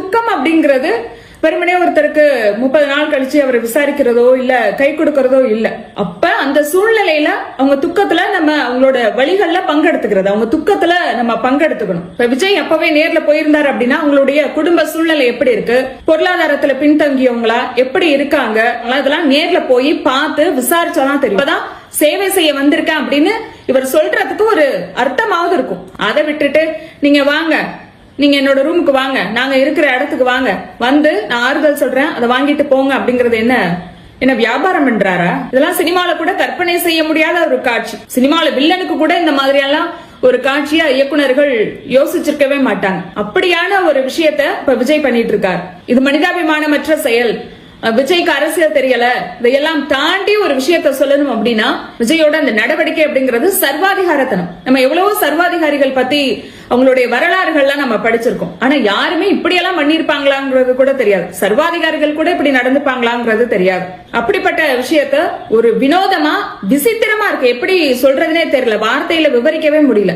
துக்கம் அப்படிங்கிறது வெறுமனே ஒருத்தருக்கு 30 நாள் கழிச்சு அவரை விசாரிக்கிறதோ இல்ல கை கொடுக்கறதோ இல்ல. அப்ப அந்த சூழ்நிலையில அவங்க துக்கத்துல நம்ம அவங்களோட வழிகள்ல பங்கெடுத்துக்கிறது, அவங்க துக்கத்துல நம்ம பங்கெடுத்துக்கணும். இப்ப விஜய் அப்பவே நேர்ல போயிருந்தாரு அப்படின்னா அவங்களுடைய குடும்ப சூழ்நிலை எப்படி இருக்கு, பொருளாதாரத்துல பின்தங்கியவங்களா எப்படி இருக்காங்க, அதெல்லாம் நேர்ல போய் பார்த்து விசாரிச்சாதான் தெரியும். இப்பதான் சேவை செய்ய வந்திருக்கேன் அப்படின்னு இவர் சொல்றதுக்கு ஒரு அர்த்தமாவது இருக்கும். அதை விட்டுட்டு நீங்க வாங்க, நீங்க என்னோட ரூமுக்கு வாங்க, நாங்க இருக்கிற இடத்துக்கு வாங்க, வந்து நான் ஆறுதல் சொல்றேன், அதை வாங்கிட்டு போங்க அப்படிங்கறது என்ன வியாபாரம் பண்றாரா? இதெல்லாம் சினிமால கூட கற்பனை செய்ய முடியாத ஒரு காட்சி. சினிமால வில்லனுக்கு கூட இந்த மாதிரியெல்லாம் ஒரு காட்சியா இயக்குனர்கள் யோசிச்சிருக்கவே மாட்டாங்க. அப்படியான ஒரு விஷயத்த இப்ப விஜய் பண்ணிட்டு இருக்காரு. இது மனிதாபிமானமற்ற செயல். விஜய்க்கு அரசியல் தெரியல, இதையெல்லாம் தாண்டி ஒரு விஷயத்த சொல்லணும் அப்படின்னா விஜயோட அந்த நடவடிக்கை அப்படிங்கிறது சர்வாதிகாரத்தனம். நம்ம எவ்வளவோ சர்வாதிகாரிகள் பத்தி அவங்களுடைய வரலாறுகள்லாம் நம்ம படிச்சிருக்கோம். ஆனா யாருமே இப்படியெல்லாம் பண்ணிருப்பாங்களாங்கிறது கூட தெரியாது. சர்வாதிகாரிகள் கூட இப்படி நடந்துப்பாங்களாங்கிறது தெரியாது. அப்படிப்பட்ட விஷயத்த ஒரு வினோதமா விசித்திரமா இருக்கு. எப்படி சொல்றதுனே தெரியல, வார்த்தையில விவரிக்கவே முடியல.